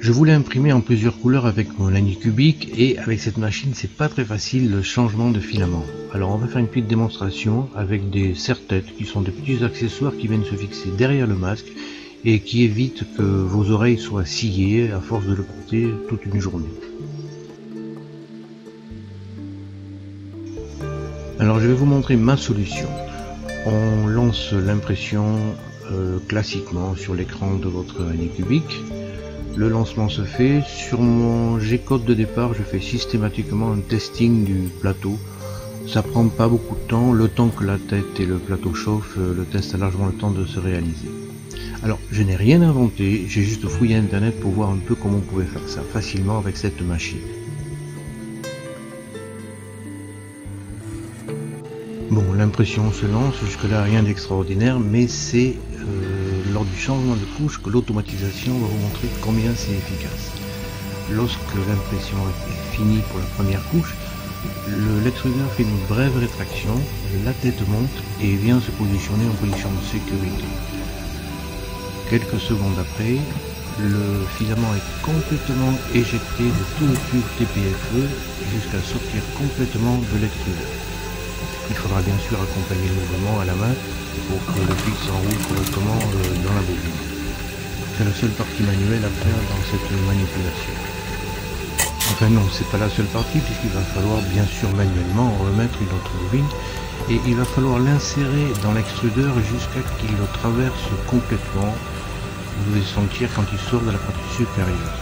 Je voulais imprimer en plusieurs couleurs avec mon Anycubic et avec cette machine c'est pas très facile le changement de filament. Alors on va faire une petite démonstration avec des serre-têtes qui sont des petits accessoires qui viennent se fixer derrière le masque et qui évitent que vos oreilles soient sciées à force de le porter toute une journée. Alors je vais vous montrer ma solution. On lance l'impression classiquement sur l'écran de votre Anycubic. Le lancement se fait. Sur mon G-code de départ, je fais systématiquement un testing du plateau. Ça prend pas beaucoup de temps. Le temps que la tête et le plateau chauffent, le test a largement le temps de se réaliser. Alors, je n'ai rien inventé, j'ai juste fouillé internet pour voir un peu comment on pouvait faire ça facilement avec cette machine. Bon, l'impression se lance, jusque là rien d'extraordinaire, mais c'est lors du changement de couche que l'automatisation va vous montrer combien c'est efficace. Lorsque l'impression est finie pour la première couche, l'extrudeur fait une brève rétraction, la tête monte et vient se positionner en position de sécurité. Quelques secondes après, le filament est complètement éjecté de tout le tube TPFE jusqu'à sortir complètement de l'extrudeur. Il faudra bien sûr accompagner le mouvement à la main pour que le fil s'enroule correctement dans la bobine. C'est la seule partie manuelle à faire dans cette manipulation. Enfin non, c'est pas la seule partie puisqu'il va falloir bien sûr manuellement remettre une autre bobine et il va falloir l'insérer dans l'extrudeur jusqu'à qu'il le traverse complètement. Vous devez sentir quand il sort de la partie supérieure.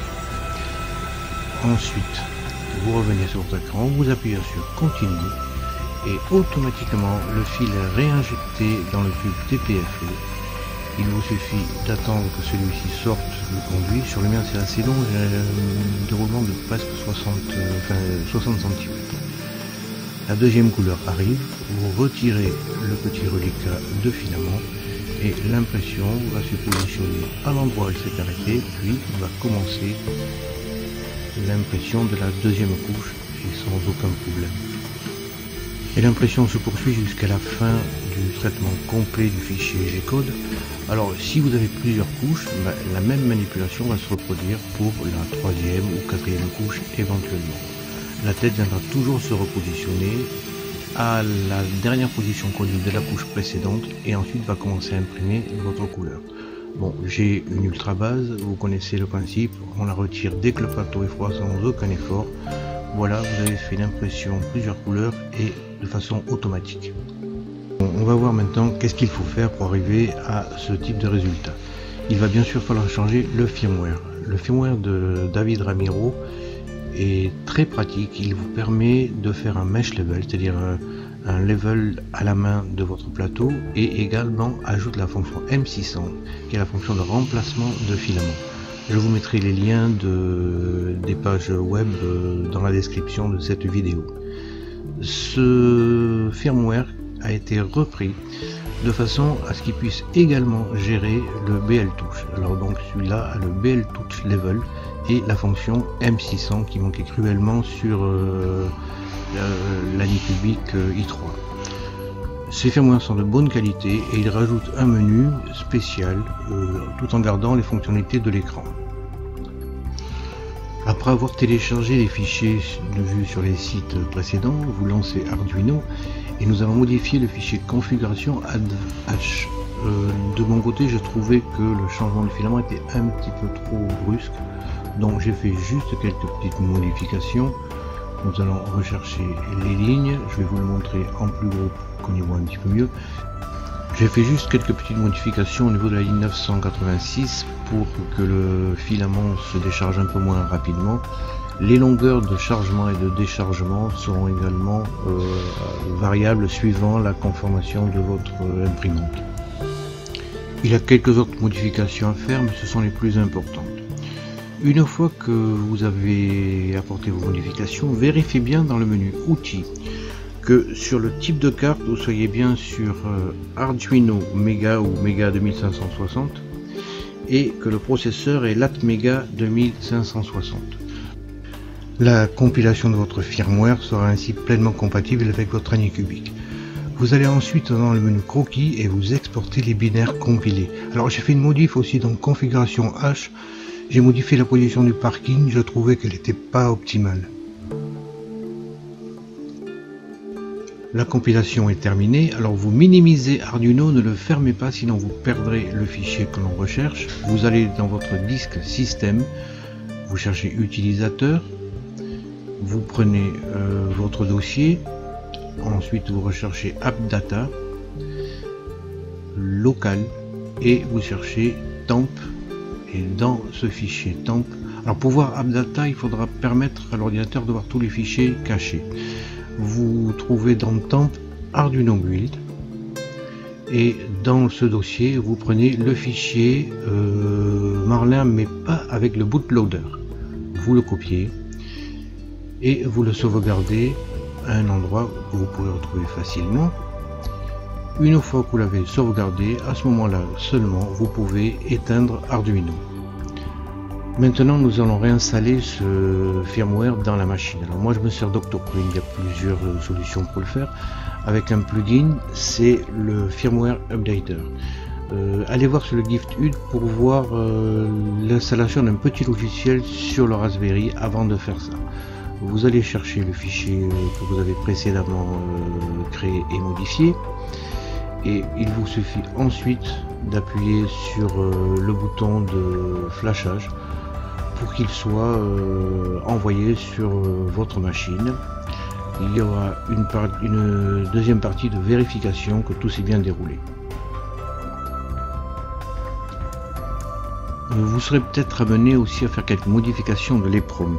Ensuite, vous revenez sur votre écran, vous appuyez sur continue et automatiquement le fil est réinjecté dans le tube TPFE. Il vous suffit d'attendre que celui-ci sorte le conduit. Sur le mien c'est assez long, j'ai un déroulement de presque 60 cm. La deuxième couleur arrive, vous retirez le petit reliquat de filament et l'impression va se positionner à l'endroit où il s'est arrêté, puis on va commencer l'impression de la deuxième couche et sans aucun problème. Et l'impression se poursuit jusqu'à la fin du traitement complet du fichier G-code. Alors si vous avez plusieurs couches, la même manipulation va se reproduire pour la troisième ou quatrième couche éventuellement. La tête viendra toujours se repositionner à la dernière position connue de la couche précédente et ensuite va commencer à imprimer votre couleur. Bon, j'ai une ultra base, vous connaissez le principe, on la retire dès que le plateau est froid sans aucun effort. Voilà, vous avez fait l'impression plusieurs couleurs et de façon automatique. Bon, on va voir maintenant qu'est-ce qu'il faut faire pour arriver à ce type de résultat. Il va bien sûr falloir changer le firmware. Le firmware de David Ramiro est très pratique, il vous permet de faire un mesh level, c'est-à-dire un level à la main de votre plateau et également ajoute la fonction M600 qui est la fonction de remplacement de filament. Je vous mettrai les liens des pages web dans la description de cette vidéo. Ce firmware a été repris de façon à ce qu'il puisse également gérer le BL Touch. Alors donc celui-là a le BL Touch Level et la fonction M600 qui manquait cruellement sur l'Anycubic i3. Ces firmwares sont de bonne qualité et ils rajoutent un menu spécial tout en gardant les fonctionnalités de l'écran. Après avoir téléchargé les fichiers vus sur les sites précédents, vous lancez Arduino et nous allons modifier le fichier configuration add_h. De mon côté, je trouvais que le changement de filament était un petit peu trop brusque, donc j'ai fait juste quelques petites modifications. Nous allons rechercher les lignes, je vais vous le montrer en plus gros pour qu'on y voit un petit peu mieux. J'ai fait juste quelques petites modifications au niveau de la ligne 986 pour que le filament se décharge un peu moins rapidement. Les longueurs de chargement et de déchargement seront également variables suivant la conformation de votre imprimante. Il y a quelques autres modifications à faire, mais ce sont les plus importantes. Une fois que vous avez apporté vos modifications, vérifiez bien dans le menu Outils que sur le type de carte vous soyez bien sur Arduino Mega ou Mega 2560 et que le processeur est l'Atmega 2560. La compilation de votre firmware sera ainsi pleinement compatible avec votre Anycubic. Vous allez ensuite dans le menu croquis et vous exportez les binaires compilés. Alors j'ai fait une modif aussi dans configuration H J'ai modifié la position du parking, je trouvais qu'elle n'était pas optimale. La compilation est terminée, alors vous minimisez Arduino, ne le fermez pas sinon vous perdrez le fichier que l'on recherche. Vous allez dans votre disque système, vous cherchez utilisateur, vous prenez votre dossier, ensuite vous recherchez AppData, local et vous cherchez temp, et dans ce fichier temp, alors pour voir AppData il faudra permettre à l'ordinateur de voir tous les fichiers cachés. Vous trouvez dans temp Arduino Build et dans ce dossier vous prenez le fichier Marlin mais pas avec le bootloader. Vous le copiez et vous le sauvegardez à un endroit que vous pouvez retrouver facilement. Une fois que vous l'avez sauvegardé, à ce moment-là seulement vous pouvez éteindre Arduino. Maintenant nous allons réinstaller ce firmware dans la machine. Alors moi je me sers d'Octocrane, il y a plusieurs solutions pour le faire. Avec un plugin, c'est le firmware updater. Allez voir sur le GiftHUD pour voir l'installation d'un petit logiciel sur le Raspberry avant de faire ça. Vous allez chercher le fichier que vous avez précédemment créé et modifié. Et il vous suffit ensuite d'appuyer sur le bouton de flashage pour qu'il soit envoyé sur votre machine. Il y aura une deuxième partie de vérification que tout s'est bien déroulé. Vous serez peut-être amené aussi à faire quelques modifications de l'EEPROM.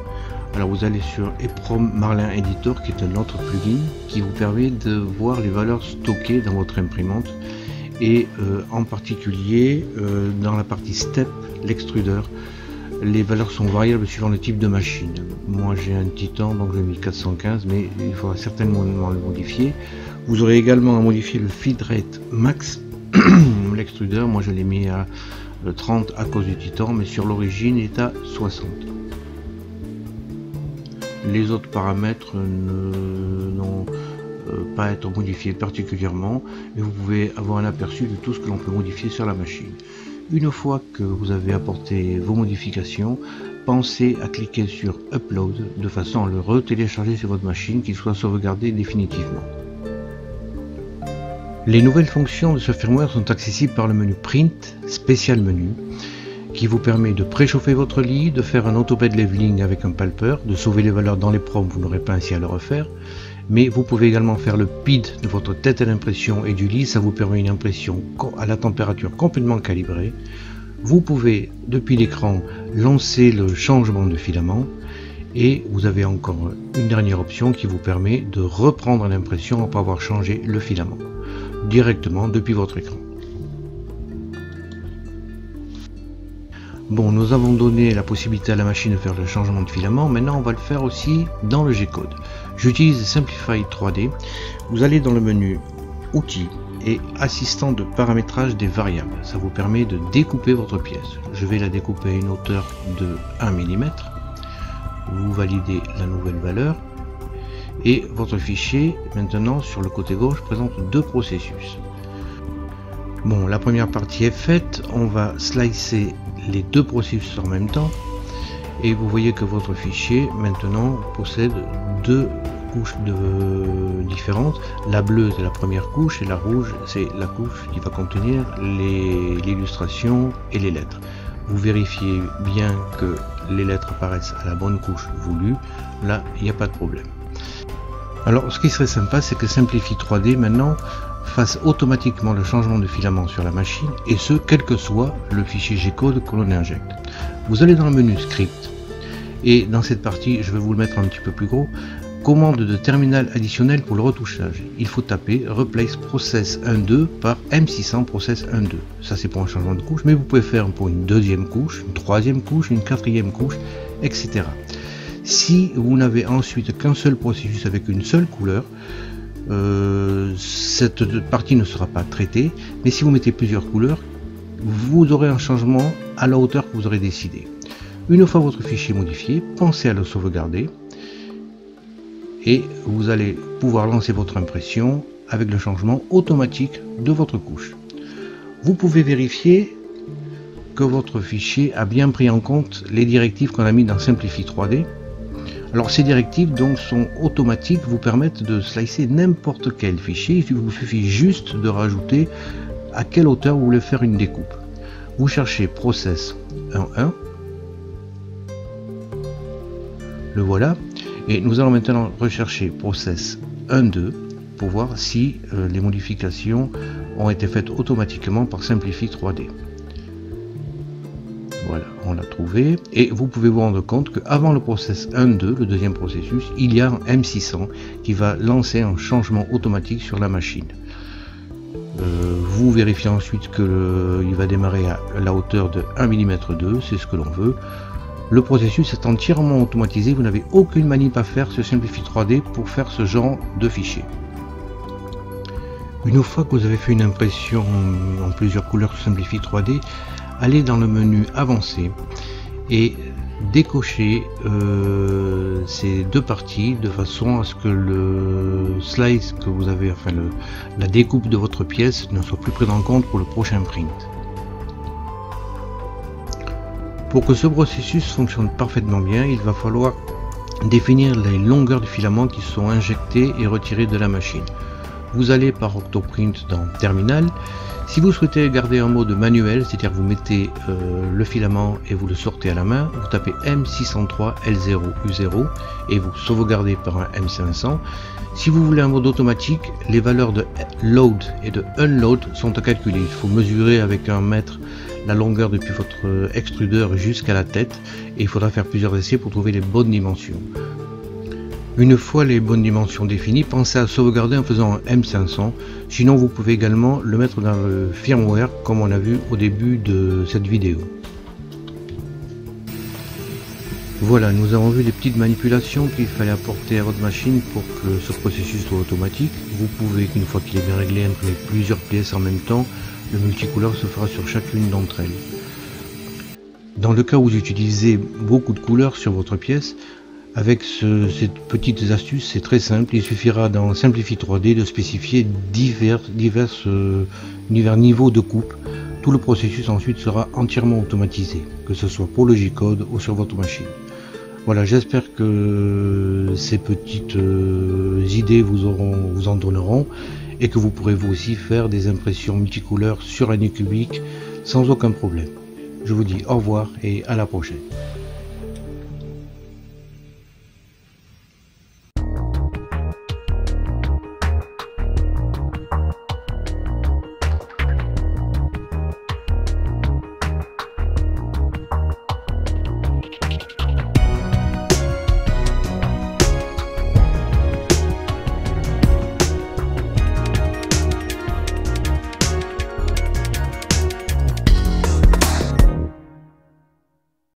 Alors vous allez sur EEPROM Marlin Editor qui est un autre plugin qui vous permet de voir les valeurs stockées dans votre imprimante et en particulier dans la partie step, l'extrudeur. Les valeurs sont variables suivant le type de machine. Moi j'ai un Titan donc j'ai mis 415 mais il faudra certainement le modifier. Vous aurez également à modifier le feed rate max. L'extrudeur, moi je l'ai mis à 30 à cause du Titan mais sur l'origine il est à 60. Les autres paramètres n'ont pas à être modifiés particulièrement mais vous pouvez avoir un aperçu de tout ce que l'on peut modifier sur la machine. Une fois que vous avez apporté vos modifications, pensez à cliquer sur Upload de façon à le retélécharger sur votre machine, qu'il soit sauvegardé définitivement. Les nouvelles fonctions de ce firmware sont accessibles par le menu Print, spécial menu, qui vous permet de préchauffer votre lit, de faire un autobed leveling avec un palper, de sauver les valeurs dans les proms, vous n'aurez pas ainsi à le refaire. Mais vous pouvez également faire le PID de votre tête à l'impression et du lit, ça vous permet une impression à la température complètement calibrée. Vous pouvez depuis l'écran lancer le changement de filament et vous avez encore une dernière option qui vous permet de reprendre l'impression après avoir changé le filament directement depuis votre écran. Bon, nous avons donné la possibilité à la machine de faire le changement de filament, maintenant on va le faire aussi dans le G-Code. J'utilise Simplify 3D, vous allez dans le menu Outils et Assistant de paramétrage des variables. Ça vous permet de découper votre pièce. Je vais la découper à une hauteur de 1 mm. Vous validez la nouvelle valeur et votre fichier maintenant sur le côté gauche présente deux processus. Bon, la première partie est faite, on va slicer les deux processus en même temps et vous voyez que votre fichier maintenant possède deux couches différentes. La bleue c'est la première couche et la rouge c'est la couche qui va contenir l'illustration et les lettres. Vous vérifiez bien que les lettres apparaissent à la bonne couche voulue, là il n'y a pas de problème. Alors ce qui serait sympa c'est que Simplify 3D maintenant fasse automatiquement le changement de filament sur la machine et ce quel que soit le fichier G-Code que l'on injecte. Vous allez dans le menu Script et dans cette partie, je vais vous le mettre un petit peu plus gros, commande de terminal additionnel pour le retouchage. Il faut taper Replace Process 1.2 par M600 Process 1.2. Ça c'est pour un changement de couche, mais vous pouvez faire pour une deuxième couche, une troisième couche, une quatrième couche, etc. Si vous n'avez ensuite qu'un seul processus avec une seule couleur, cette partie ne sera pas traitée, mais si vous mettez plusieurs couleurs, vous aurez un changement à la hauteur que vous aurez décidé. Une fois votre fichier modifié, pensez à le sauvegarder et vous allez pouvoir lancer votre impression avec le changement automatique de votre couche. Vous pouvez vérifier que votre fichier a bien pris en compte les directives qu'on a mis dans Simplify 3D. Alors ces directives donc sont automatiques, vous permettent de slicer n'importe quel fichier. Il vous suffit juste de rajouter à quelle hauteur vous voulez faire une découpe. Vous cherchez Process 1.1, le voilà, et nous allons maintenant rechercher Process 1.2 pour voir si les modifications ont été faites automatiquement par Simplify 3D. Voilà, on l'a trouvé, et vous pouvez vous rendre compte qu'avant le process 1.2, le deuxième processus, il y a un M600 qui va lancer un changement automatique sur la machine. Vous vérifiez ensuite qu'il va démarrer à la hauteur de 1 mm 2, c'est ce que l'on veut. Le processus est entièrement automatisé, vous n'avez aucune manip à faire sur Simplify 3D pour faire ce genre de fichier. Une fois que vous avez fait une impression en plusieurs couleurs sur Simplify 3D, allez dans le menu avancé et décochez ces deux parties de façon à ce que le slice que vous avez, enfin la découpe de votre pièce ne soit plus prise en compte pour le prochain print. Pour que ce processus fonctionne parfaitement bien, il va falloir définir les longueurs de filaments qui sont injectées et retirées de la machine. Vous allez par Octoprint dans Terminal. Si vous souhaitez garder un mode manuel, c'est-à-dire vous mettez le filament et vous le sortez à la main, vous tapez M603 L0U0 et vous sauvegardez par un M500. Si vous voulez un mode automatique, les valeurs de load et de unload sont à calculer. Il faut mesurer avec un mètre la longueur depuis votre extrudeur jusqu'à la tête et il faudra faire plusieurs essais pour trouver les bonnes dimensions. Une fois les bonnes dimensions définies, pensez à sauvegarder en faisant un M500, sinon vous pouvez également le mettre dans le firmware comme on a vu au début de cette vidéo. Voilà, nous avons vu les petites manipulations qu'il fallait apporter à votre machine pour que ce processus soit automatique. Vous pouvez, une fois qu'il est bien réglé, imprimer plusieurs pièces en même temps. Le multicouleur se fera sur chacune d'entre elles. Dans le cas où vous utilisez beaucoup de couleurs sur votre pièce, avec ces petites astuces, c'est très simple. Il suffira dans Simplify 3D de spécifier divers niveaux de coupe. Tout le processus ensuite sera entièrement automatisé, que ce soit pour le G-Code ou sur votre machine. Voilà, j'espère que ces petites idées vous en donneront et que vous pourrez vous aussi faire des impressions multicouleurs sur année cubique sans aucun problème. Je vous dis au revoir et à la prochaine.